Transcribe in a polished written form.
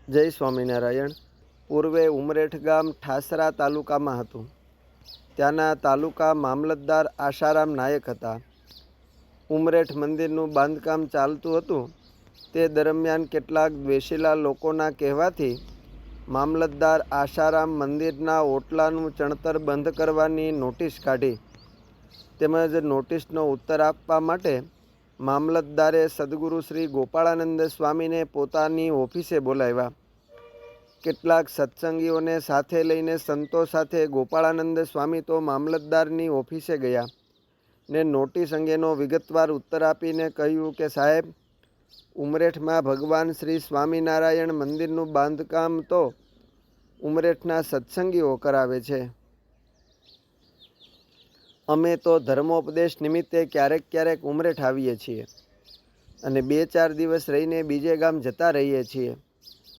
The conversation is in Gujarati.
જય સ્વામિનારાયણ। પૂર્વે ઉમરેઠ ગામ ઠાસરા તાલુકામાં હતું। ત્યાંના તાલુકા મામલતદાર આશારામ નાયક હતા। ઉમરેઠ મંદિરનું બાંધકામ ચાલતું હતું તે દરમિયાન કેટલાક દ્વેષીલા લોકોના કહેવાથી મામલતદાર આશારામ મંદિરના ઓટલાનું ચણતર બંધ કરવાની નોટિસ કાઢી, તેમજ નોટિસનો ઉત્તર આપવા માટે મામલતદારે સદગુરુ શ્રી ગોપાળાનંદ સ્વામીને પોતાની ઓફિસે બોલાવ્યા। કેટલાક સત્સંગીઓને સાથે લઈને સંતો સાથે ગોપાળાનંદ સ્વામી તો મામલતદારની ઓફિસે ગયા ને નોટિસ અંગેનો વિગતવાર ઉત્તર આપીને કહ્યું કે સાહેબ, ઉમરેઠમાં ભગવાન શ્રી સ્વામિનારાયણ મંદિરનું બાંધકામ તો ઉમરેઠના સત્સંગીઓ કરાવે છે। અમે તો ધર્મોપદેશ નિમિત્તે ક્યારેક ક્યારેક ઉમરેઠ આવીએ છીએ અને 2-4 દિવસ રહીને બીજે ગામ જતા રહીએ છીએ।